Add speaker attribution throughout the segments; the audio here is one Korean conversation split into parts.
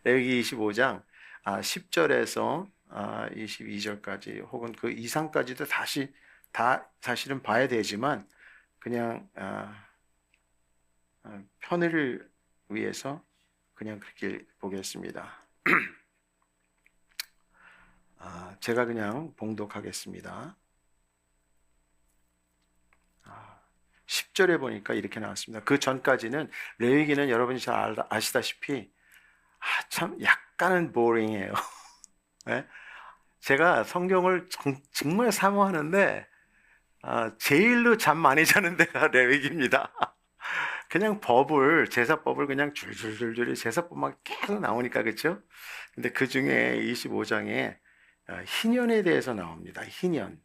Speaker 1: 레위기 25장 10절에서 22절까지 혹은 그 이상까지도 다시 다 사실은 봐야 되지만 그냥 편의를 위해서 그냥 그렇게 보겠습니다. 제가 그냥 봉독하겠습니다. 10절에 보니까 이렇게 나왔습니다. 그 전까지는 레위기는 여러분이 잘 아시다시피 참 약간은 보링해요. 네? 제가 성경을 정말 사모하는데 제일로 잠 많이 자는 데가 레위기입니다. 그냥 제사법을 그냥 줄줄줄줄 제사법만 계속 나오니까 그렇죠? 근데 그 중에 25장에 희년에 대해서 나옵니다. 희년.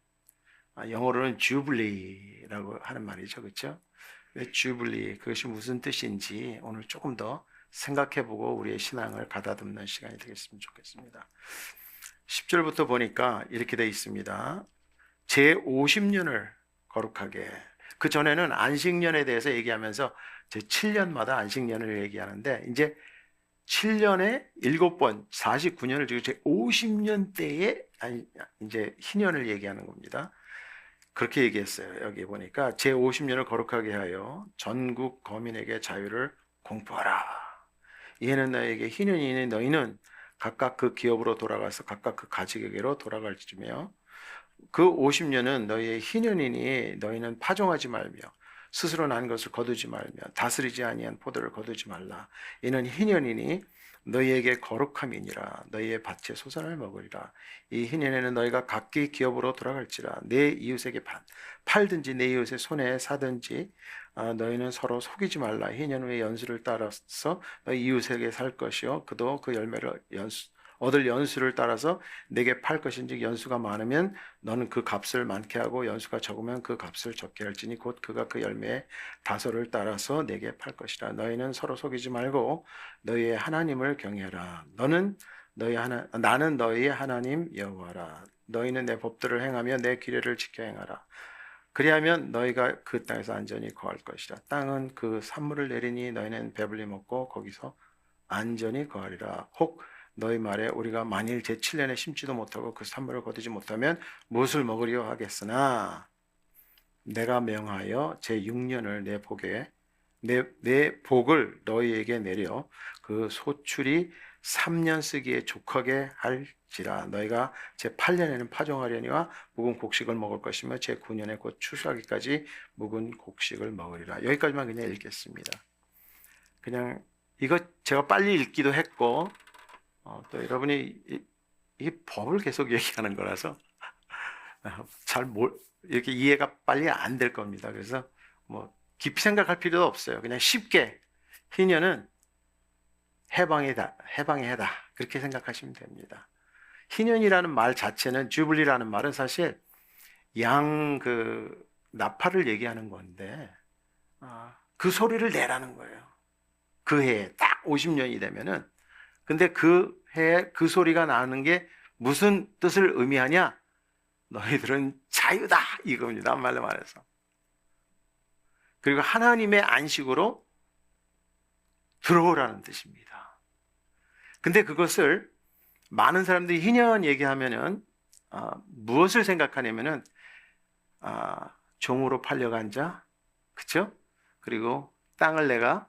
Speaker 1: 영어로는 주블리라고 하는 말이죠. 그렇죠? 주블리 그것이 무슨 뜻인지 오늘 조금 더 생각해보고 우리의 신앙을 가다듬는 시간이 되겠으면 좋겠습니다. 10절부터 보니까 이렇게 되어 있습니다. 제 50년을 거룩하게. 그 전에는 안식년에 대해서 얘기하면서 제 7년마다 안식년을 얘기하는데 이제 7년에 7번 49년을 지고 제 50년 때에 이제 희년을 얘기하는 겁니다. 그렇게 얘기했어요. 여기 보니까 제 50년을 거룩하게 하여 전국 거민에게 자유를 공포하라. 이해는 너에게 희년이니 너희는 각각 그 기업으로 돌아가서 각각 그 가족에게로 돌아갈지며 그 50년은 너희의 희년이니 너희는 파종하지 말며 스스로 난 것을 거두지 말며 다스리지 아니한 포도를 거두지 말라. 이는 희년이니 너희에게 거룩함이니라. 너희의 밭의 소산을 먹으리라. 이 희년에는 너희가 각기 기업으로 돌아갈지라. 내 이웃에게 팔든지 내 이웃의 손에 사든지 너희는 서로 속이지 말라. 희년 후에 연수를 따라서 너희 이웃에게 살 것이요 그도 그 열매를 얻을 연수를 따라서 내게 팔 것인지 연수가 많으면 너는 그 값을 많게 하고 연수가 적으면 그 값을 적게 할지니 곧 그가 그 열매의 다소를 따라서 내게 팔 것이라. 너희는 서로 속이지 말고 너희의 하나님을 경외하라. 나는 너희의 하나님 여호와라. 너희는 내 법들을 행하며 내 규례를 지켜 행하라. 그리하면 너희가 그 땅에서 안전히 거할 것이라. 땅은 그 산물을 내리니 너희는 배불리 먹고 거기서 안전히 거하리라. 혹 너희 말에 우리가 만일 제7년에 심지도 못하고 그 산물을 거두지 못하면 무엇을 먹으리요 하겠으나 내가 명하여 제6년을 내 복을 너희에게 내려 그 소출이 3년 쓰기에 족하게 할지라. 너희가 제8년에는 파종하려니와 묵은 곡식을 먹을 것이며 제9년에 곧 추수하기까지 묵은 곡식을 먹으리라. 여기까지만 그냥 읽겠습니다. 그냥 이거 제가 빨리 읽기도 했고 또 여러분이 이 법을 계속 얘기하는 거라서 이렇게 이해가 빨리 안 될 겁니다. 그래서 뭐 깊이 생각할 필요도 없어요. 그냥 쉽게 희년은 해방의 해다 그렇게 생각하시면 됩니다. 희년이라는 말 자체는 주블리라는 말은 사실 나팔을 얘기하는 건데 그 소리를 내라는 거예요. 그 해에 딱 50년이 되면은 근데 그 해에 그 소리가 나는 게 무슨 뜻을 의미하냐? 너희들은 자유다 이겁니다. 한말로 말해서. 그리고 하나님의 안식으로 들어오라는 뜻입니다. 근데 그것을 많은 사람들이 희년 얘기하면은 무엇을 생각하냐면은 종으로 팔려간 자, 그렇죠? 그리고 땅을 내가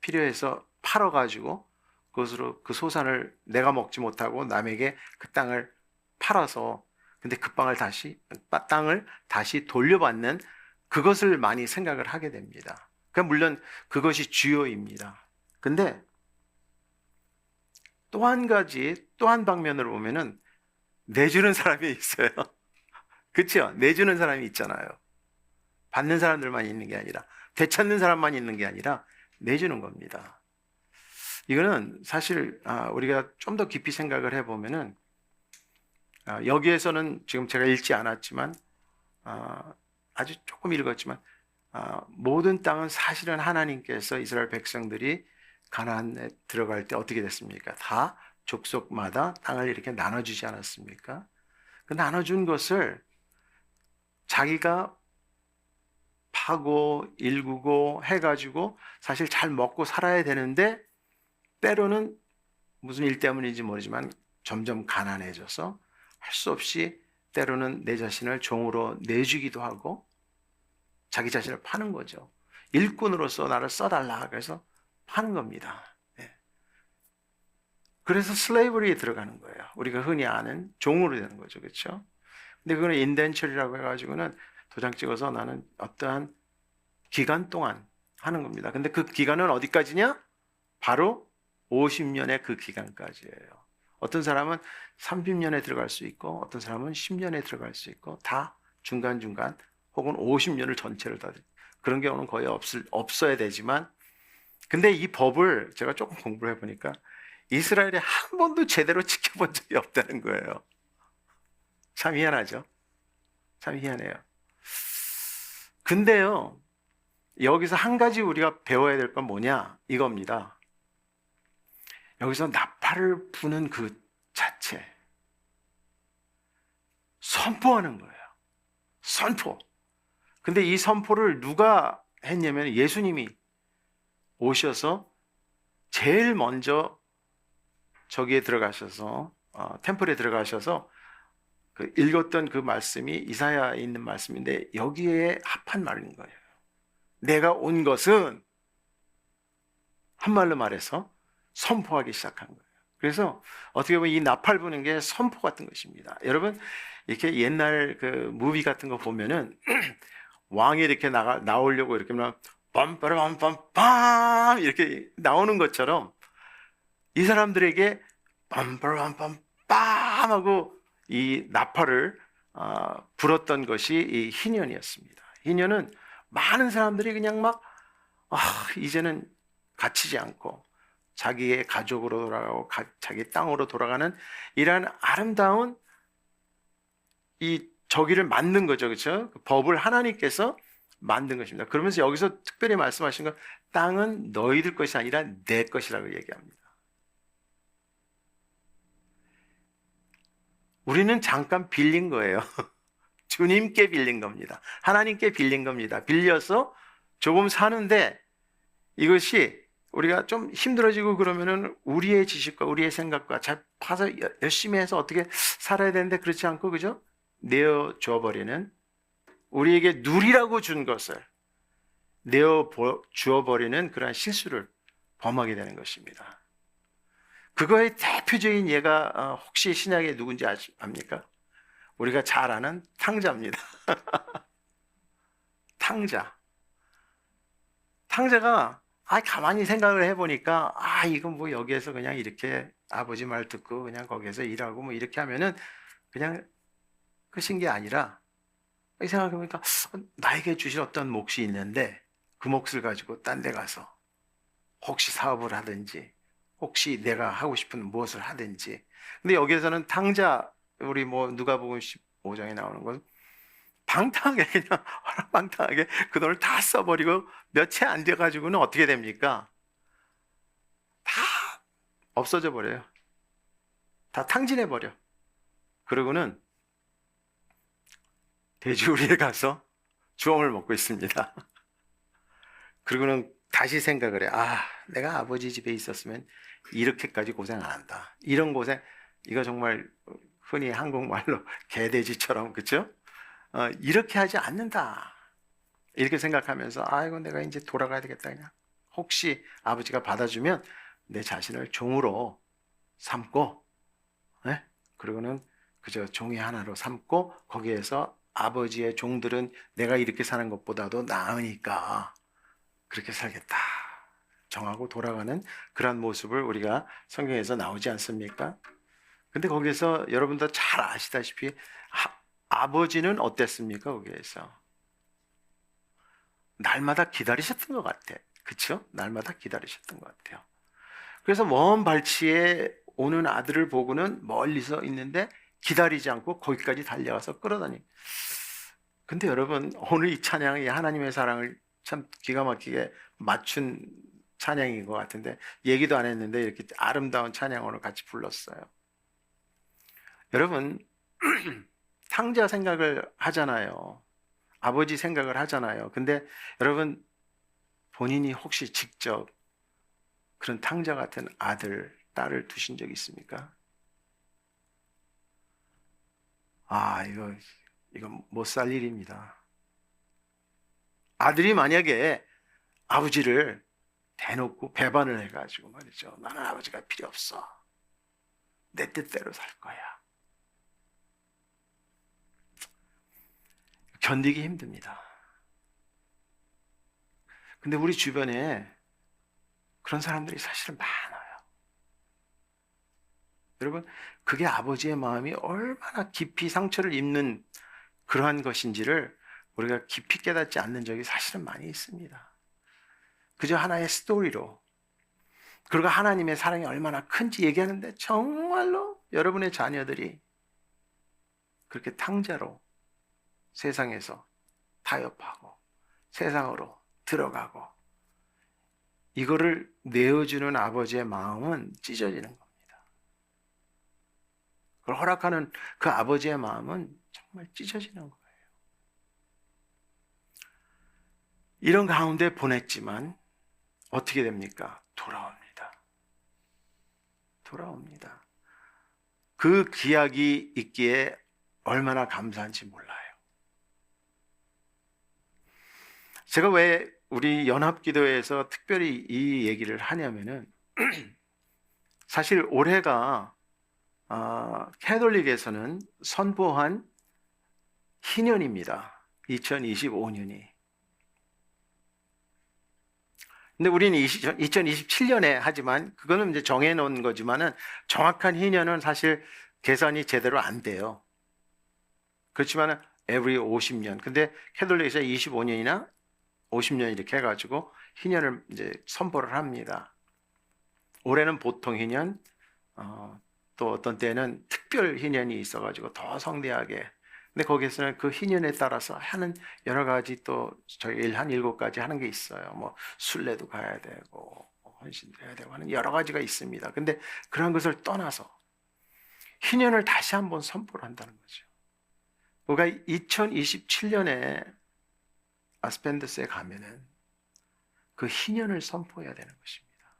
Speaker 1: 필요해서 팔아가지고 그것으로 그 소산을 내가 먹지 못하고 남에게 그 땅을 팔아서 근데 그 땅을 다시 돌려받는 그것을 많이 생각을 하게 됩니다. 물론 그것이 주요입니다. 근데 또 한 가지, 또 한 방면으로 보면은 내주는 사람이 있어요. 그렇죠? 내주는 사람이 있잖아요. 받는 사람들만 있는 게 아니라 되찾는 사람만 있는 게 아니라 내주는 겁니다. 이거는 사실 우리가 좀 더 깊이 생각을 해보면은 여기에서는 지금 제가 읽지 않았지만 아주 조금 읽었지만 모든 땅은 사실은 하나님께서 이스라엘 백성들이 가나안에 들어갈 때 어떻게 됐습니까? 다 족속마다 땅을 이렇게 나눠주지 않았습니까? 그 나눠준 것을 자기가 파고 일구고 해가지고 사실 잘 먹고 살아야 되는데 때로는 무슨 일 때문인지 모르지만 점점 가난해져서 할 수 없이 때로는 내 자신을 종으로 내주기도 하고 자기 자신을 파는 거죠. 일꾼으로서 나를 써달라 그래서 파는 겁니다. 예. 그래서 슬레이버리에 들어가는 거예요. 우리가 흔히 아는 종으로 되는 거죠. 그렇죠? 근데 그거는 인덴처리라고 해가지고는 도장 찍어서 나는 어떠한 기간 동안 하는 겁니다. 근데 그 기간은 어디까지냐? 바로 50년의 그 기간까지예요. 어떤 사람은 30년에 들어갈 수 있고 어떤 사람은 10년에 들어갈 수 있고 다 중간중간 혹은 50년을 전체를 다 그런 경우는 거의 없어야 되지만 근데 이 법을 제가 조금 공부를 해보니까 이스라엘이 한 번도 제대로 지켜본 적이 없다는 거예요. 참 희한하죠? 참 희한해요. 근데요, 여기서 한 가지 우리가 배워야 될 건 뭐냐? 이겁니다. 여기서 나팔을 부는 그 자체. 선포하는 거예요. 선포. 근데 이 선포를 누가 했냐면 예수님이 오셔서 제일 먼저 저기에 들어가셔서 템플에 들어가셔서 그 읽었던 그 말씀이 이사야에 있는 말씀인데 여기에 합한 말인 거예요. 내가 온 것은 한말로 말해서 선포하기 시작한 거예요. 그래서 어떻게 보면 이 나팔 부는 게 선포 같은 것입니다. 여러분 이렇게 옛날 그 무비 같은 거 보면은 왕이 이렇게 나오려고 이렇게 막 빰빠라빰빰빰 이렇게 나오는 것처럼 이 사람들에게 빰빠라빰빰빰 하고 이 나팔을 불었던 것이 이 희년이었습니다. 희년은 많은 사람들이 그냥 막 이제는 갇히지 않고 자기의 가족으로 돌아가고 자기 땅으로 돌아가는 이러한 아름다운 이 저기를 만든 거죠. 그렇죠? 법을 하나님께서 만든 것입니다. 그러면서 여기서 특별히 말씀하신 건 땅은 너희들 것이 아니라 내 것이라고 얘기합니다. 우리는 잠깐 빌린 거예요. 주님께 빌린 겁니다. 하나님께 빌린 겁니다. 빌려서 조금 사는데 이것이 우리가 좀 힘들어지고 그러면은 우리의 지식과 우리의 생각과 잘 파서 열심히 해서 어떻게 살아야 되는데 그렇지 않고 그죠? 내어 줘버리는 우리에게 누리라고 준 것을 내어 주어버리는 그러한 실수를 범하게 되는 것입니다. 그거의 대표적인 예가 혹시 신약에 누군지 압니까? 우리가 잘 아는 탕자입니다. 탕자가 가만히 생각을 해보니까 이건 뭐 여기에서 그냥 이렇게 아버지 말 듣고 그냥 거기에서 일하고 뭐 이렇게 하면은 그냥 끝인 게 아니라 생각해보니까 나에게 주신 어떤 몫이 있는데 그 몫을 가지고 딴 데 가서 혹시 사업을 하든지 혹시 내가 하고 싶은 무엇을 하든지 근데 여기에서는 탕자 우리 뭐 누가복음 15장에 나오는 건 방탕하게 그냥 허락방탕하게 그 돈을 다 써버리고 몇 해 안 돼가지고는 어떻게 됩니까? 다 없어져 버려요. 다 탕진해 버려. 그러고는 돼지우리에 가서 주엄을 먹고 있습니다. 그리고는 다시 생각을 해. 내가 아버지 집에 있었으면 이렇게까지 고생 안 한다. 이런 고생, 이거 정말 흔히 한국말로 개돼지처럼, 그쵸? 이렇게 하지 않는다. 이렇게 생각하면서, 이거 내가 이제 돌아가야 되겠다. 그냥. 혹시 아버지가 받아주면 내 자신을 종으로 삼고, 네? 그리고는 그저 종이 하나로 삼고, 거기에서 아버지의 종들은 내가 이렇게 사는 것보다도 나으니까 그렇게 살겠다. 정하고 돌아가는 그런 모습을 우리가 성경에서 나오지 않습니까? 근데 거기에서 여러분도 잘 아시다시피 아버지는 어땠습니까? 거기에서 날마다 기다리셨던 것 같아. 그쵸? 날마다 기다리셨던 것 같아요. 그래서 먼 발치에 오는 아들을 보고는 멀리서 있는데 기다리지 않고 거기까지 달려가서 끌어다니. 근데 여러분 오늘 이 찬양이 하나님의 사랑을 참 기가 막히게 맞춘 찬양인 것 같은데 얘기도 안 했는데 이렇게 아름다운 찬양으로 같이 불렀어요. 여러분 탕자 생각을 하잖아요. 아버지 생각을 하잖아요. 근데 여러분 본인이 혹시 직접 그런 탕자 같은 아들, 딸을 두신 적 있습니까? 아, 이거 못 살 일입니다. 아들이 만약에 아버지를 대놓고 배반을 해가지고 말이죠. 나는 아버지가 필요 없어. 내 뜻대로 살 거야. 견디기 힘듭니다. 근데 우리 주변에 그런 사람들이 사실은 많아요. 여러분, 그게 아버지의 마음이 얼마나 깊이 상처를 입는 그러한 것인지를 우리가 깊이 깨닫지 않는 적이 사실은 많이 있습니다. 그저 하나의 스토리로, 그리고 하나님의 사랑이 얼마나 큰지 얘기하는데 정말로 여러분의 자녀들이 그렇게 탕자로 세상에서 타협하고 세상으로 들어가고 이거를 내어주는 아버지의 마음은 찢어지는 겁니다. 그걸 허락하는 그 아버지의 마음은 정말 찢어지는 거예요. 이런 가운데 보냈지만 어떻게 됩니까? 돌아옵니다. 그 기약이 있기에 얼마나 감사한지 몰라요. 제가 왜 우리 연합기도에서 특별히 이 얘기를 하냐면은 사실 올해가 캐톨릭에서는 선포한 희년입니다. 2025년이. 근데 우리는 2027년에 하지만 그거는 이제 정해놓은 거지만은 정확한 희년은 사실 계산이 제대로 안 돼요. 그렇지만은 every 50년. 근데 캐톨릭에서 25년이나 50년 이렇게 해가지고 희년을 이제 선포를 합니다. 올해는 보통 희년, 또 어떤 때는 특별 희년이 있어가지고 더 성대하게. 근데 거기에서는 그 희년에 따라서 하는 여러 가지 또 저희 일 한 7가지 하는 게 있어요. 뭐 순례도 가야 되고 헌신도 해야 되고 하는 여러 가지가 있습니다. 근데 그런 것을 떠나서 희년을 다시 한번 선포를 한다는 거죠. 우리가 2027년에 아스펜더스에 가면은 그 희년을 선포해야 되는 것입니다.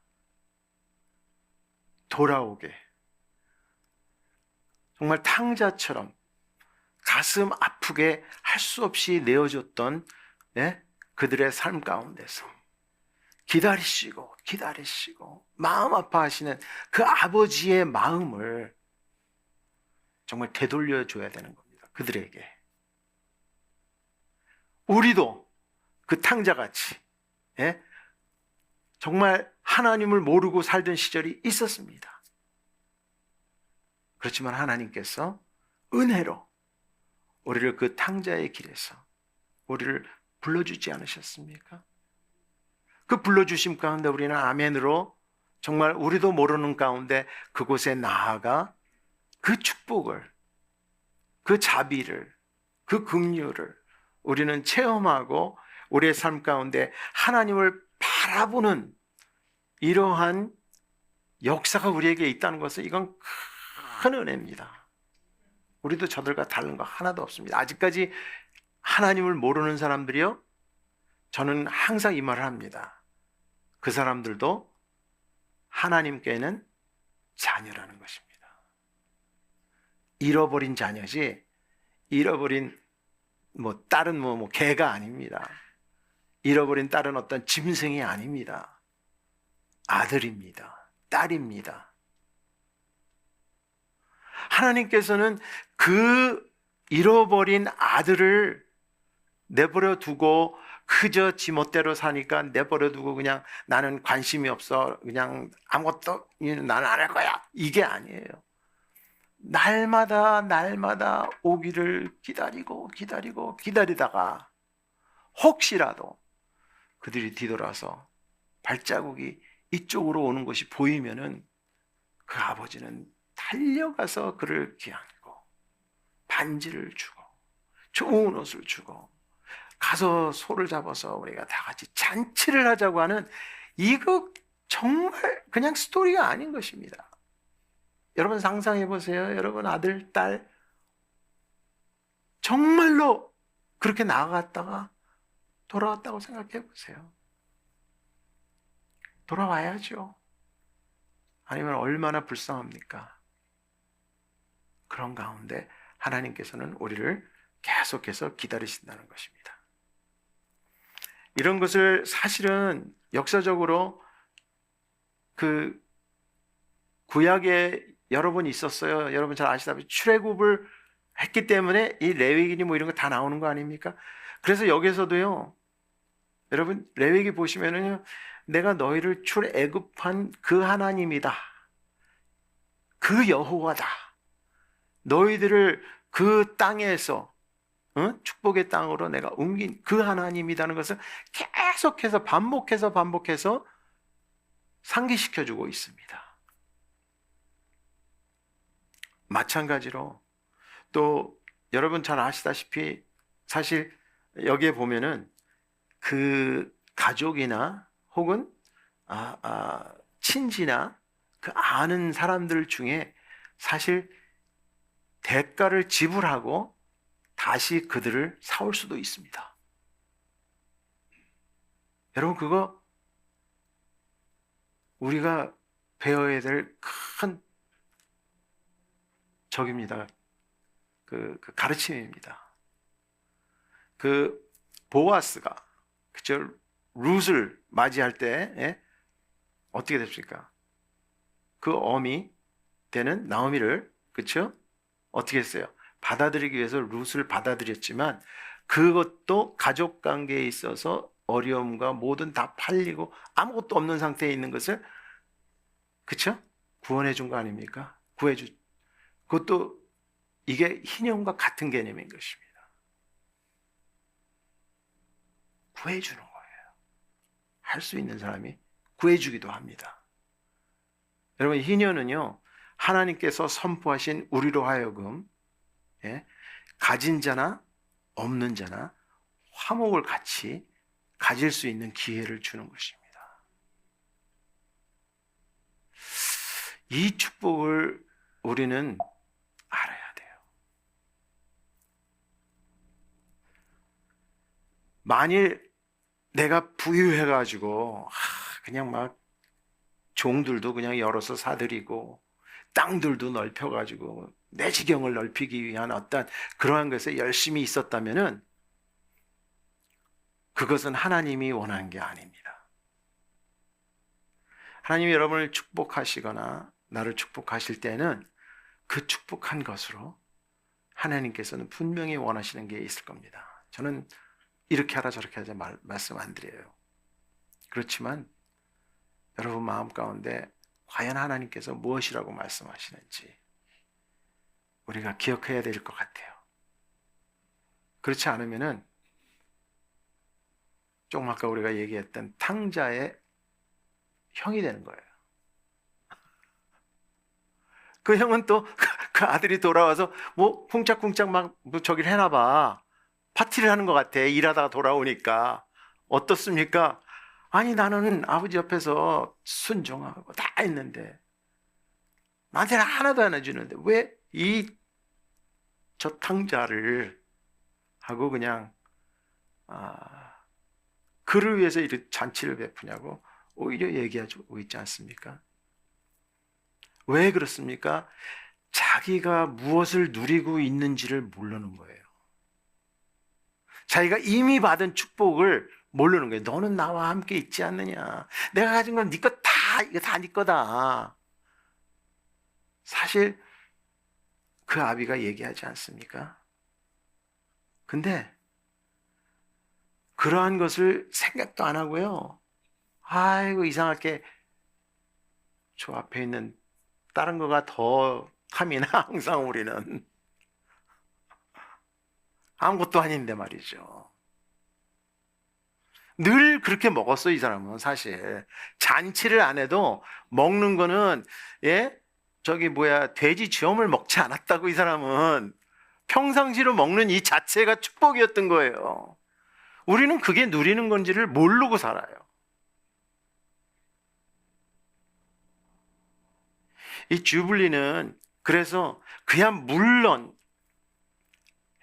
Speaker 1: 돌아오게. 정말 탕자처럼 가슴 아프게 할 수 없이 내어줬던 그들의 삶 가운데서 기다리시고 마음 아파하시는 그 아버지의 마음을 정말 되돌려 줘야 되는 겁니다. 그들에게. 우리도 그 탕자같이 정말 하나님을 모르고 살던 시절이 있었습니다. 그렇지만 하나님께서 은혜로 우리를 그 탕자의 길에서 우리를 불러주지 않으셨습니까? 그 불러주심 가운데 우리는 아멘으로 정말 우리도 모르는 가운데 그곳에 나아가 그 축복을, 그 자비를, 그 긍휼을 우리는 체험하고 우리의 삶 가운데 하나님을 바라보는 이러한 역사가 우리에게 있다는 것은 이건 큰 은혜입니다. 우리도 저들과 다른 거 하나도 없습니다. 아직까지 하나님을 모르는 사람들이요, 저는 항상 이 말을 합니다. 그 사람들도 하나님께는 자녀라는 것입니다. 잃어버린 자녀지 잃어버린 딸은 개가 아닙니다. 잃어버린 딸은 어떤 짐승이 아닙니다. 아들입니다. 딸입니다. 하나님께서는 그 잃어버린 아들을 내버려 두고 그저 지멋대로 사니까 내버려 두고 그냥 나는 관심이 없어, 그냥 아무것도 나는 안 할 거야, 이게 아니에요. 날마다 오기를 기다리다가 혹시라도 그들이 뒤돌아서 발자국이 이쪽으로 오는 것이 보이면은 그 아버지는 달려가서 그를 귀안고 반지를 주고 좋은 옷을 주고 가서 소를 잡아서 우리가 다 같이 잔치를 하자고 하는, 이거 정말 그냥 스토리가 아닌 것입니다. 여러분 상상해 보세요. 여러분 아들, 딸 정말로 그렇게 나아갔다가 돌아왔다고 생각해 보세요. 돌아와야죠. 아니면 얼마나 불쌍합니까? 그런 가운데 하나님께서는 우리를 계속해서 기다리신다는 것입니다. 이런 것을 사실은 역사적으로 그 구약에 여러 번 있었어요. 여러분 잘 아시다시피 출애굽을 했기 때문에 이 레위기니 뭐 이런 거 다 나오는 거 아닙니까? 그래서 여기서도요, 여러분 레위기 보시면은요, 내가 너희를 출애굽한 그 하나님이다, 그 여호와다, 너희들을 그 땅에서 축복의 땅으로 내가 옮긴 그 하나님이라는 것을 계속해서 반복해서 상기시켜주고 있습니다. 마찬가지로 또 여러분 잘 아시다시피 사실 여기에 보면은 그 가족이나 혹은 친지나 그 아는 사람들 중에 사실 대가를 지불하고 다시 그들을 사올 수도 있습니다. 여러분 그거 우리가 배워야 될 큰 적입니다. 그 가르침입니다. 그 보아스가 그죠? 룻을 맞이할 때 어떻게 됐습니까? 그 어미 되는 나오미를 그렇죠? 어떻게 했어요? 받아들이기 위해서 룻을 받아들였지만 그것도 가족 관계에 있어서 어려움과 모든 다 팔리고 아무것도 없는 상태에 있는 것을 그렇죠? 구원해 준 거 아닙니까? 그것도 이게 희년과 같은 개념인 것입니다. 구해주는 거예요. 할 수 있는 사람이 구해주기도 합니다. 여러분 희년은요, 하나님께서 선포하신 우리로 하여금 가진 자나 없는 자나 화목을 같이 가질 수 있는 기회를 주는 것입니다. 이 축복을 우리는 알아야 돼요. 만일 내가 부유해가지고 그냥 막 종들도 그냥 열어서 사들이고 땅들도 넓혀가지고 내 지경을 넓히기 위한 어떤 그러한 것에 열심히 있었다면은 그것은 하나님이 원하는 게 아닙니다. 하나님이 여러분을 축복하시거나 나를 축복하실 때는 그 축복한 것으로 하나님께서는 분명히 원하시는 게 있을 겁니다. 저는 이렇게 하라 저렇게 하자 말씀 안 드려요. 그렇지만 여러분 마음 가운데 과연 하나님께서 무엇이라고 말씀하시는지 우리가 기억해야 될 것 같아요. 그렇지 않으면은 조금 아까 우리가 얘기했던 탕자의 형이 되는 거예요. 그 형은 또 그 아들이 돌아와서 뭐 쿵짝쿵짝 막 뭐 저기를 해나 봐. 파티를 하는 것 같아. 일하다가 돌아오니까. 어떻습니까? 아니 나는 아버지 옆에서 순종하고 다 했는데 나한테는 하나도 안 해주는데 왜 저 탕자를 하고 그냥 그를 위해서 이렇게 잔치를 베푸냐고 오히려 얘기하고 있지 않습니까? 왜 그렇습니까? 자기가 무엇을 누리고 있는지를 모르는 거예요. 자기가 이미 받은 축복을 모르는 거예요. 너는 나와 함께 있지 않느냐. 내가 가진 건 네 거 이거 다 네 거다. 사실 그 아비가 얘기하지 않습니까? 근데 그러한 것을 생각도 안 하고요. 아이고 이상하게 저 앞에 있는 다른 거가 더 탐이 나. 항상 우리는 아무것도 아닌데 말이죠. 늘 그렇게 먹었어. 이 사람은 사실 잔치를 안 해도 먹는 거는 돼지 쥐엄을 먹지 않았다고. 이 사람은 평상시로 먹는 이 자체가 축복이었던 거예요. 우리는 그게 누리는 건지를 모르고 살아요. 이 주블리는 그래서 그냥 물론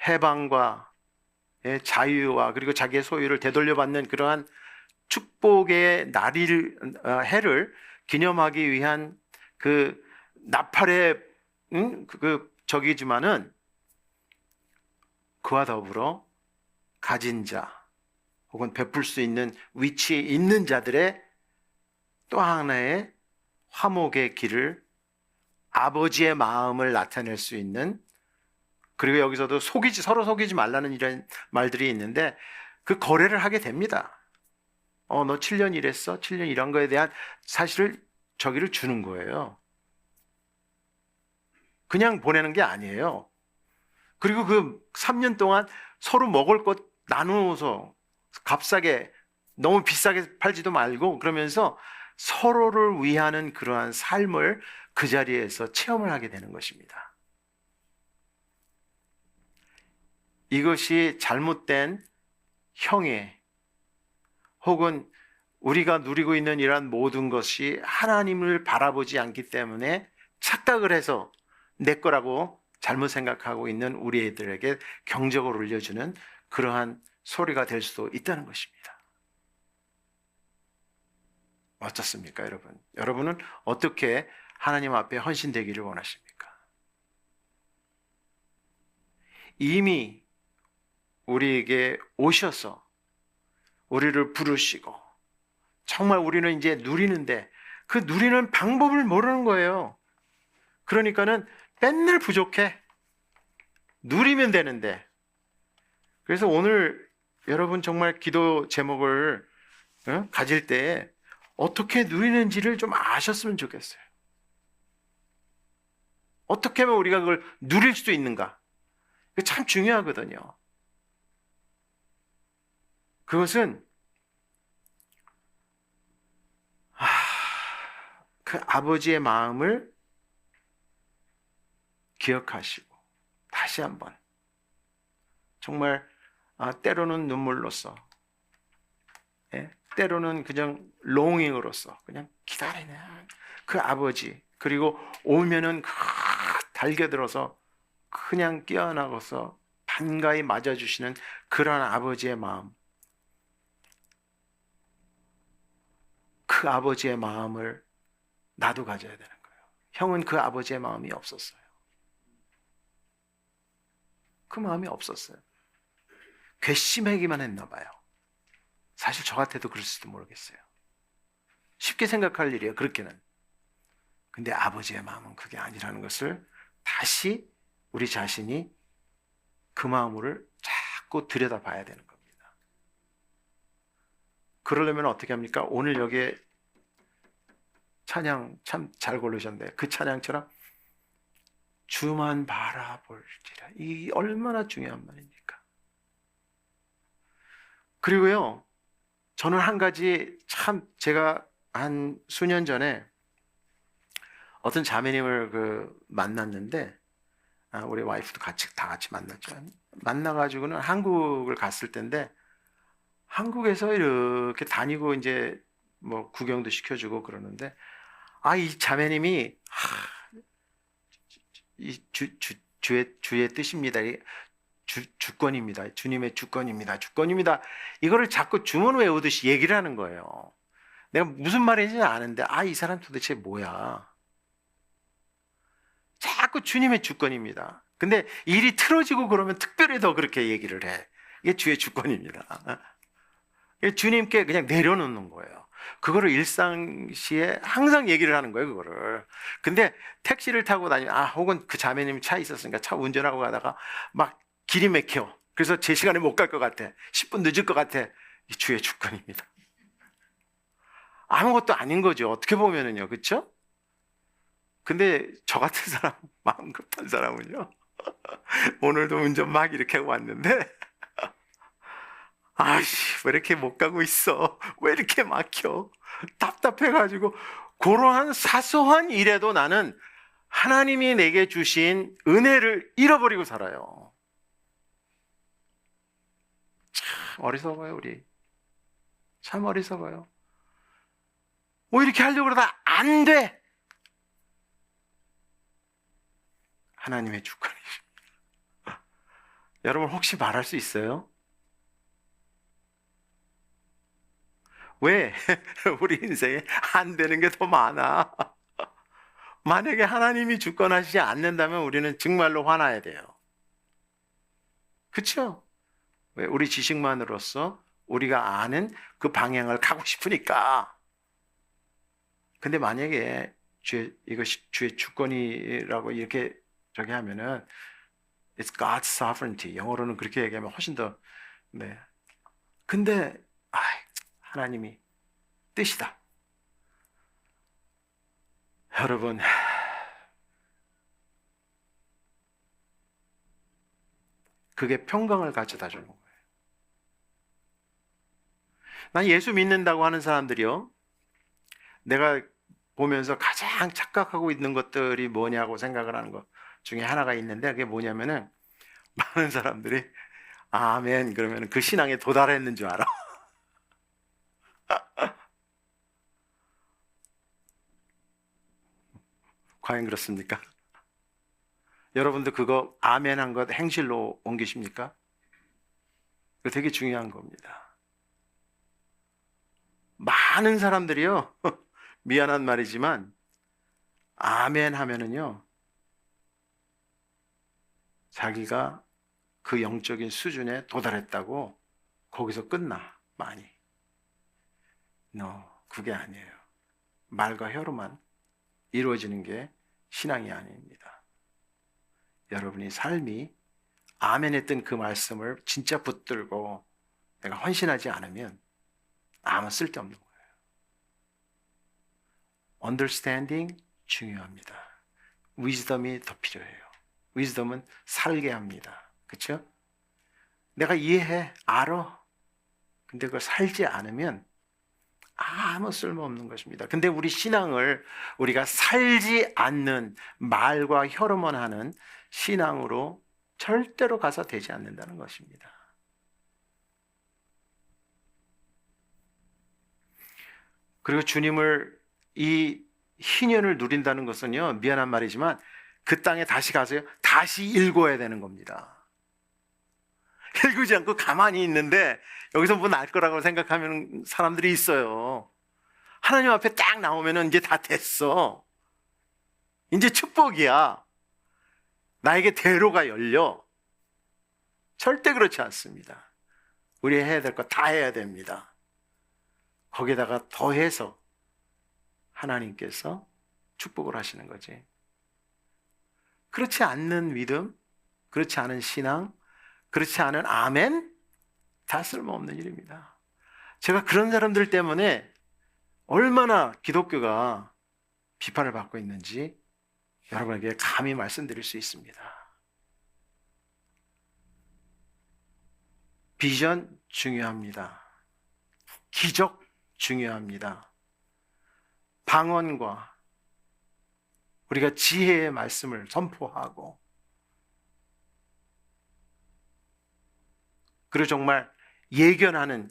Speaker 1: 해방과 자유와 그리고 자기의 소유를 되돌려받는 그러한 축복의 해를 기념하기 위한 그 나팔의 적이지만은 그와 더불어 가진 자 혹은 베풀 수 있는 위치에 있는 자들의 또 하나의 화목의 길을, 아버지의 마음을 나타낼 수 있는, 그리고 여기서도 서로 속이지 말라는 이런 말들이 있는데 그 거래를 하게 됩니다. 너 7년 일했어? 7년 일한 거에 대한 사실을 저기를 주는 거예요. 그냥 보내는 게 아니에요. 그리고 그 3년 동안 서로 먹을 것 나누어서 값싸게, 너무 비싸게 팔지도 말고 그러면서 서로를 위하는 그러한 삶을 그 자리에서 체험을 하게 되는 것입니다. 이것이 잘못된 형의 혹은 우리가 누리고 있는 이러한 모든 것이 하나님을 바라보지 않기 때문에 착각을 해서 내 거라고 잘못 생각하고 있는 우리 애들에게 경적을 울려주는 그러한 소리가 될 수도 있다는 것입니다. 어떻습니까, 여러분? 여러분은 어떻게 하나님 앞에 헌신되기를 원하십니까? 이미 우리에게 오셔서 우리를 부르시고 정말 우리는 이제 누리는데 그 누리는 방법을 모르는 거예요. 그러니까는 맨날 부족해. 누리면 되는데. 그래서 오늘 여러분 정말 기도 제목을 가질 때 어떻게 누리는지를 좀 아셨으면 좋겠어요. 어떻게 하면 우리가 그걸 누릴 수 있는가? 그게 참 중요하거든요. 그것은 그 아버지의 마음을 기억하시고 다시 한번 정말 때로는 눈물로써, 때로는 그냥 롱잉으로써 그냥 기다리는 그 아버지, 그리고 오면은 달겨들어서 그냥 뛰어나가서 반가이 맞아주시는 그런 아버지의 마음, 그 아버지의 마음을 나도 가져야 되는 거예요. 형은 그 아버지의 마음이 없었어요. 그 마음이 없었어요. 괘씸하기만 했나 봐요. 사실 저 같아도 그럴지도 모르겠어요. 쉽게 생각할 일이에요, 그렇게는. 근데 아버지의 마음은 그게 아니라는 것을 다시 우리 자신이 그 마음을 자꾸 들여다봐야 되는 겁니다. 그러려면 어떻게 합니까? 오늘 여기에 찬양 참 잘 고르셨는데 그 찬양처럼 주만 바라볼지라, 이 얼마나 중요한 말입니까? 그리고요, 저는 한 가지 참, 제가 한 수년 전에 어떤 자매님을 만났는데, 우리 와이프도 다 같이 만났죠. 만나가지고는 한국을 갔을 텐데, 한국에서 이렇게 다니고 이제 뭐 구경도 시켜주고 그러는데, 이 자매님이 이 주의 뜻입니다. 주권입니다. 주님의 주권입니다. 주권입니다. 이거를 자꾸 주문 외우듯이 얘기를 하는 거예요. 내가 무슨 말인지 아는데 이 사람 도대체 뭐야? 자꾸 주님의 주권입니다. 근데 일이 틀어지고 그러면 특별히 더 그렇게 얘기를 해. 이게 주의 주권입니다. 주님께 그냥 내려놓는 거예요. 그거를 일상시에 항상 얘기를 하는 거예요, 그거를. 근데 택시를 타고 혹은 그 자매님 차 있었으니까 차 운전하고 가다가 막 길이 막혀. 그래서 제 시간에 못 갈 것 같아. 10분 늦을 것 같아. 이 주의 주권입니다. 아무것도 아닌 거죠. 어떻게 보면은요. 그렇죠? 근데 저 같은 사람, 마음 급한 사람은요. 오늘도 운전 막 이렇게 하고 왔는데 왜 이렇게 못 가고 있어? 왜 이렇게 막혀? 답답해가지고 그러한 사소한 일에도 나는 하나님이 내게 주신 은혜를 잃어버리고 살아요. 참 어리석어요, 우리. 참 어리석어요. 이렇게 하려고 그러다 안 돼. 하나님의 주권이십니다. 여러분 혹시 말할 수 있어요? 왜 우리 인생에 안 되는 게 더 많아? 만약에 하나님이 주권하시지 않는다면 우리는 정말로 화나야 돼요. 그렇죠? 왜? 우리 지식만으로서 우리가 아는 그 방향을 가고 싶으니까. 근데 만약에 이것이 주의 주권이라고 이렇게 저기 하면은 It's God's sovereignty. 영어로는 그렇게 얘기하면 훨씬 더, 네. 근데, 하나님이 뜻이다. 여러분, 그게 평강을 가져다 주는 거예요. 난 예수 믿는다고 하는 사람들이요, 내가 보면서 가장 착각하고 있는 것들이 뭐냐고 생각을 하는 것 중에 하나가 있는데, 그게 뭐냐면은, 많은 사람들이, 아멘, 그러면 그 신앙에 도달했는 줄 알아. 과연 그렇습니까? 여러분도 그거 아멘 한 것 행실로 옮기십니까? 그거 되게 중요한 겁니다. 많은 사람들이요, 미안한 말이지만, 아멘 하면은요, 자기가 그 영적인 수준에 도달했다고 거기서 끝나, 많이. No, 그게 아니에요. 말과 혀로만 이루어지는 게 신앙이 아닙니다. 여러분이 삶이 아멘 했던 그 말씀을 진짜 붙들고 내가 헌신하지 않으면 아무 쓸데없는 거예요. Understanding 중요합니다. Wisdom이 더 필요해요. Wisdom은 살게 합니다. 그렇죠? 내가 이해해, 알아. 근데 그걸 살지 않으면 아무 쓸모없는 것입니다. 근데 우리 신앙을 우리가 살지 않는 말과 혀로만 하는 신앙으로 절대로 가서 되지 않는다는 것입니다. 그리고 주님을 이 희년을 누린다는 것은요, 미안한 말이지만 그 땅에 다시 가서요, 다시 읽어야 되는 겁니다. 읽지 않고 가만히 있는데 여기서 뭐 날 거라고 생각하는 사람들이 있어요. 하나님 앞에 딱 나오면은 이제 다 됐어. 이제 축복이야. 나에게 대로가 열려. 절대 그렇지 않습니다. 우리 해야 될 거 다 해야 됩니다. 거기다가 더해서 하나님께서 축복을 하시는 거지. 그렇지 않는 믿음, 그렇지 않은 신앙, 그렇지 않은 아멘, 다 쓸모없는 일입니다. 제가 그런 사람들 때문에 얼마나 기독교가 비판을 받고 있는지 여러분에게 감히 말씀드릴 수 있습니다. 비전 중요합니다. 기적 중요합니다. 방언과 우리가 지혜의 말씀을 선포하고, 그리고 정말 예견하는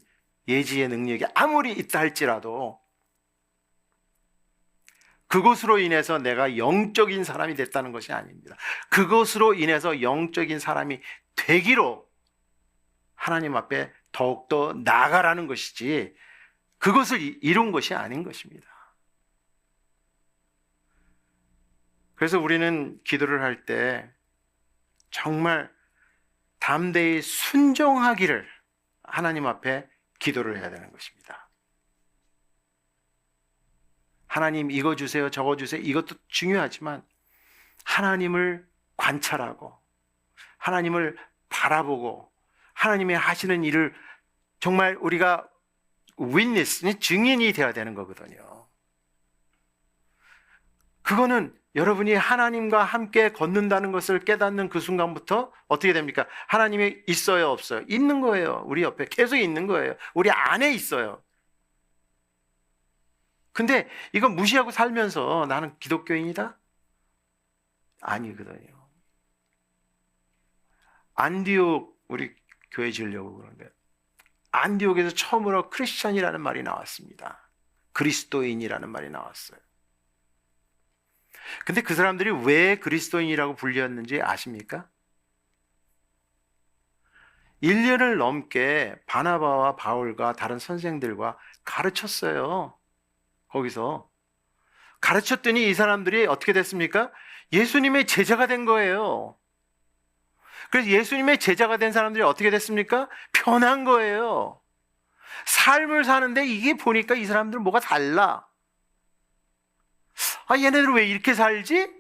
Speaker 1: 예지의 능력이 아무리 있다 할지라도 그것으로 인해서 내가 영적인 사람이 됐다는 것이 아닙니다. 그것으로 인해서 영적인 사람이 되기로 하나님 앞에 더욱더 나아가라는 것이지, 그것을 이룬 것이 아닌 것입니다. 그래서 우리는 기도를 할 때 정말 담대히 순종하기를 하나님 앞에 기도를 해야 되는 것입니다. 하나님 이거 주세요, 저거 주세요, 이것도 중요하지만 하나님을 관찰하고 하나님을 바라보고 하나님의 하시는 일을 정말 우리가 witness, 증인이 되어야 되는 거거든요. 그거는 여러분이 하나님과 함께 걷는다는 것을 깨닫는 그 순간부터 어떻게 됩니까? 하나님이 있어요, 없어요? 있는 거예요. 우리 옆에 계속 있는 거예요. 우리 안에 있어요. 근데 이거 무시하고 살면서 나는 기독교인이다? 아니거든요. 안디옥 우리 교회 지으려고 그러는데, 안디옥에서 처음으로 크리스천이라는 말이 나왔습니다. 그리스도인이라는 말이 나왔어요. 근데 그 사람들이 왜 그리스도인이라고 불렸는지 아십니까? 1년을 넘게 바나바와 바울과 다른 선생들과 가르쳤어요. 거기서. 가르쳤더니 이 사람들이 어떻게 됐습니까? 예수님의 제자가 된 거예요. 그래서 예수님의 제자가 된 사람들이 어떻게 됐습니까? 변한 거예요. 삶을 사는데 이게 보니까 이 사람들 뭐가 달라. 아, 얘네들 왜 이렇게 살지?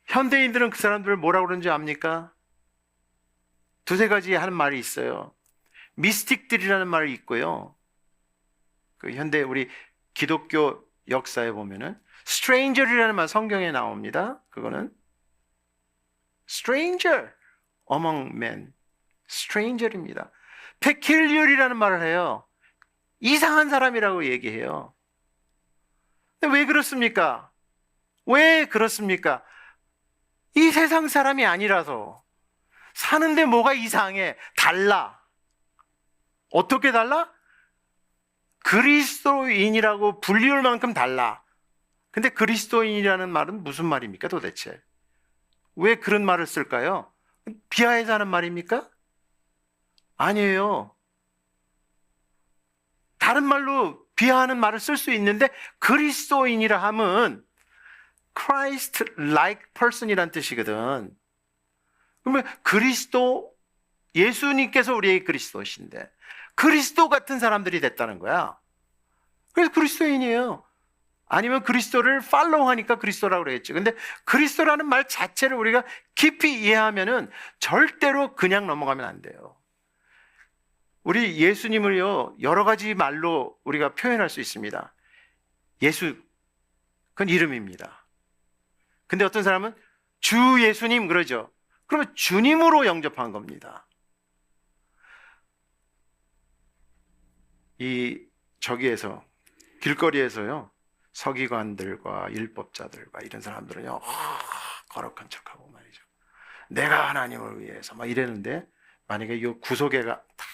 Speaker 1: 현대인들은 그 사람들을 뭐라고 그러는지 압니까? 두세 가지 하는 말이 있어요. 미스틱들이라는 말이 있고요. 그 현대 우리 기독교 역사에 보면은 stranger이라는 말 성경에 나옵니다. 그거는 stranger among men, stranger입니다. peculiar이라는 말을 해요. 이상한 사람이라고 얘기해요. 근데 왜 그렇습니까? 왜 그렇습니까? 이 세상 사람이 아니라서. 사는데 뭐가 이상해? 달라. 어떻게 달라? 그리스도인이라고 불리울 만큼 달라. 근데 그리스도인이라는 말은 무슨 말입니까 도대체? 왜 그런 말을 쓸까요? 비하해서 하는 말입니까? 아니에요. 다른 말로 비하하는 말을 쓸 수 있는데 그리스도인이라 함은 Christ-like person이란 뜻이거든. 그러면 그리스도, 예수님께서 우리의 그리스도신데 그리스도 같은 사람들이 됐다는 거야. 그래서 그리스도인이에요. 아니면 그리스도를 팔로우하니까 그리스도라고 그랬지. 근데 그리스도라는 말 자체를 우리가 깊이 이해하면은 절대로 그냥 넘어가면 안 돼요. 우리 예수님을요, 여러 가지 말로 우리가 표현할 수 있습니다. 예수, 그건 이름입니다. 근데 어떤 사람은 주 예수님 그러죠. 그러면 주님으로 영접한 겁니다. 저기에서, 길거리에서요, 서기관들과 율법자들과 이런 사람들은요, 거룩한 척하고 말이죠. 내가 하나님을 위해서 막 이랬는데, 만약에 이 구석에가 다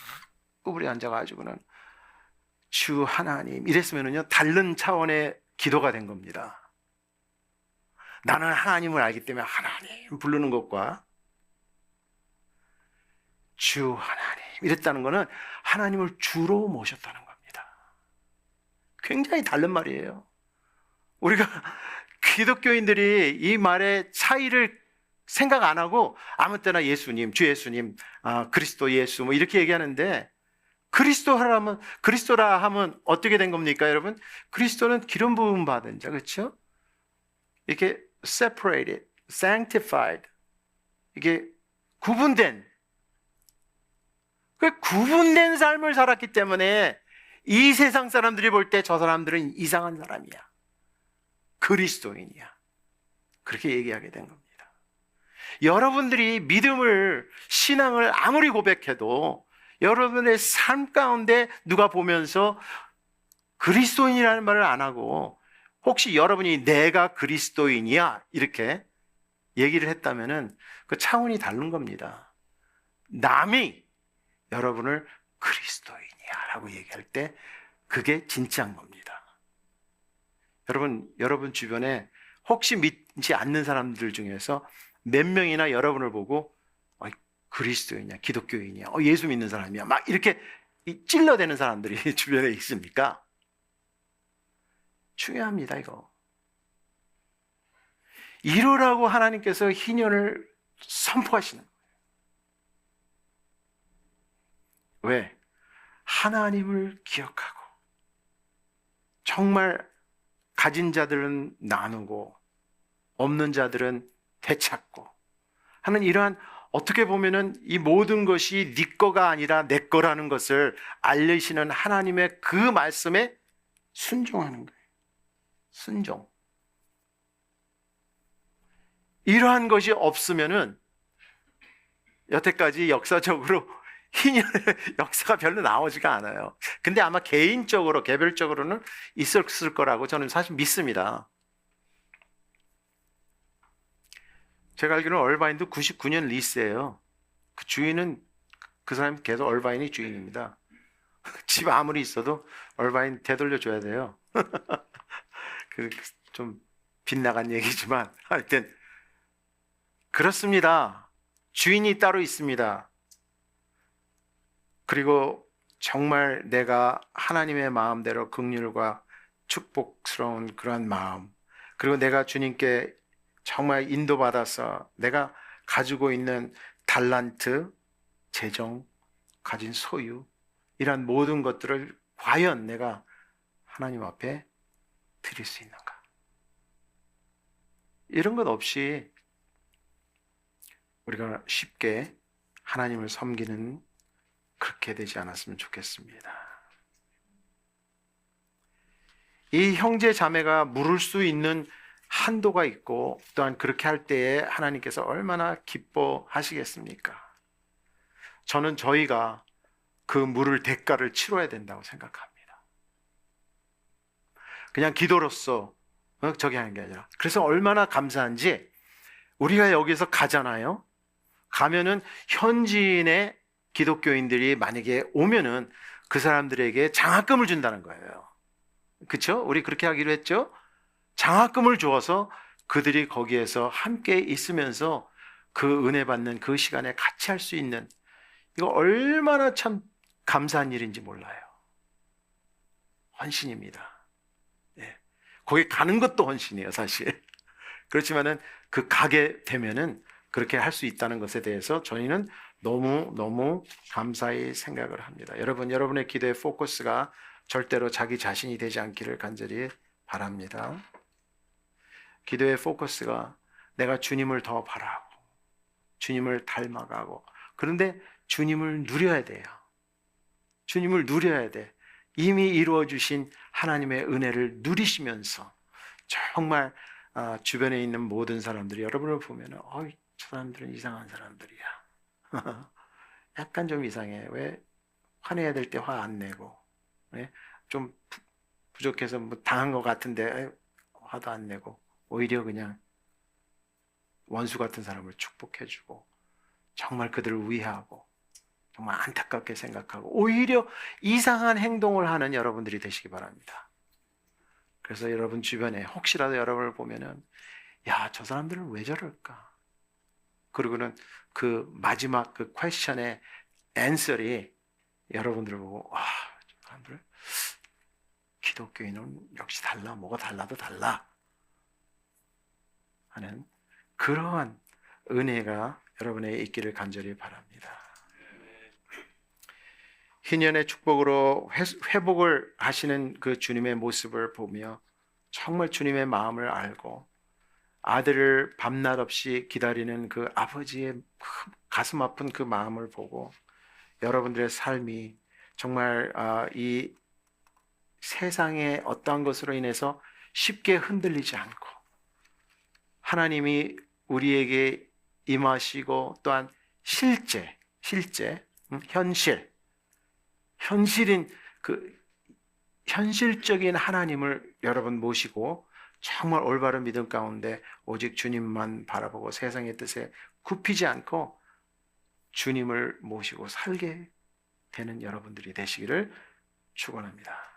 Speaker 1: 구부리 앉아가지고는 주 하나님 이랬으면은요, 다른 차원의 기도가 된 겁니다. 나는 하나님을 알기 때문에 하나님 부르는 것과 주 하나님 이랬다는 것은 하나님을 주로 모셨다는 겁니다. 굉장히 다른 말이에요. 우리가 기독교인들이 이 말의 차이를 생각 안 하고 아무 때나 예수님, 주 예수님, 그리스도 예수 뭐 이렇게 얘기하는데 그리스도라 하면 어떻게 된 겁니까, 여러분? 그리스도는 기름 부음 받은 자, 그렇죠? 이렇게 separated, sanctified, 이게 구분된 삶을 살았기 때문에 이 세상 사람들이 볼 때 저 사람들은 이상한 사람이야. 그리스도인이야. 그렇게 얘기하게 된 겁니다. 여러분들이 믿음을, 신앙을 아무리 고백해도 여러분의 삶 가운데 누가 보면서 그리스도인이라는 말을 안 하고 혹시 여러분이 내가 그리스도인이야 이렇게 얘기를 했다면은 그 차원이 다른 겁니다. 남이 여러분을 그리스도인이야 라고 얘기할 때 그게 진짜인 겁니다. 여러분 주변에 혹시 믿지 않는 사람들 중에서 몇 명이나 여러분을 보고 그리스도인이야, 기독교인이야, 예수 믿는 사람이야 막 이렇게 찔러대는 사람들이 주변에 있습니까? 중요합니다. 이거 이루라고 하나님께서 희년을 선포하시는 거예요. 왜? 하나님을 기억하고 정말 가진 자들은 나누고 없는 자들은 되찾고 하는 이러한, 어떻게 보면은 이 모든 것이 네 거가 아니라 내 거라는 것을 알리시는 하나님의 그 말씀에 순종하는 거예요. 순종. 이러한 것이 없으면은 여태까지 역사적으로 희년의 역사가 별로 나오지가 않아요. 근데 아마 개인적으로, 개별적으로는 있었을 거라고 저는 사실 믿습니다. 제가 알기로는 얼바인도 99년 리스예요. 그 주인은, 그 사람이 계속 얼바인이 주인입니다. 집 아무리 있어도 얼바인 되돌려줘야 돼요. 좀 빗나간 얘기지만 하여튼 그렇습니다. 주인이 따로 있습니다. 그리고 정말 내가 하나님의 마음대로 긍휼과 축복스러운 그러한 마음, 그리고 내가 주님께 정말 인도받아서 내가 가지고 있는 달란트, 재정, 가진 소유, 이러한 모든 것들을 과연 내가 하나님 앞에 드릴 수 있는가? 이런 것 없이 우리가 쉽게 하나님을 섬기는 그렇게 되지 않았으면 좋겠습니다. 이 형제 자매가 물을 수 있는 한도가 있고, 또한 그렇게 할 때에 하나님께서 얼마나 기뻐하시겠습니까? 저는 저희가 그 물을 대가를 치러야 된다고 생각합니다. 그냥 기도로서 저기 하는 게 아니라, 그래서 얼마나 감사한지, 우리가 여기서 가잖아요. 가면은 현지인의 기독교인들이 만약에 오면은 그 사람들에게 장학금을 준다는 거예요. 그렇죠? 우리 그렇게 하기로 했죠? 장학금을 주어서 그들이 거기에서 함께 있으면서 그 은혜 받는 그 시간에 같이 할 수 있는, 이거 얼마나 참 감사한 일인지 몰라요. 헌신입니다. 예. 거기 가는 것도 헌신이에요, 사실. 그렇지만은 그 가게 되면은 그렇게 할 수 있다는 것에 대해서 저희는 너무 감사히 생각을 합니다. 여러분, 여러분의 기도의 포커스가 절대로 자기 자신이 되지 않기를 간절히 바랍니다. 기도의 포커스가 내가 주님을 더 바라고 주님을 닮아가고, 그런데 주님을 누려야 돼요. 주님을 누려야 돼. 이미 이루어 주신 하나님의 은혜를 누리시면서 정말 주변에 있는 모든 사람들이 여러분을 보면은 저 사람들은 이상한 사람들이야. 약간 좀 이상해. 왜 화내야 될 때 화 안 내고, 왜? 좀 부족해서 뭐 당한 것 같은데 화도 안 내고, 오히려 그냥 원수 같은 사람을 축복해주고, 정말 그들을 위하고, 정말 안타깝게 생각하고, 오히려 이상한 행동을 하는 여러분들이 되시기 바랍니다. 그래서 여러분 주변에 혹시라도 여러분을 보면은, 야, 저 사람들은 왜 저럴까? 그리고는 그 마지막 그 퀘스천의 앤서리 여러분들을 보고, 와, 저 사람들 기독교인은 역시 달라. 뭐가 달라도 달라 하는 그러한 은혜가 여러분에게 있기를 간절히 바랍니다. 희년의 축복으로 회복을 하시는 그 주님의 모습을 보며 정말 주님의 마음을 알고, 아들을 밤낮 없이 기다리는 그 아버지의 가슴 아픈 그 마음을 보고, 여러분들의 삶이 정말 이 세상의 어떠한 것으로 인해서 쉽게 흔들리지 않고, 하나님이 우리에게 임하시고, 또한 실제 현실인 그 현실적인 하나님을 여러분 모시고, 정말 올바른 믿음 가운데 오직 주님만 바라보고 세상의 뜻에 굽히지 않고 주님을 모시고 살게 되는 여러분들이 되시기를 축원합니다.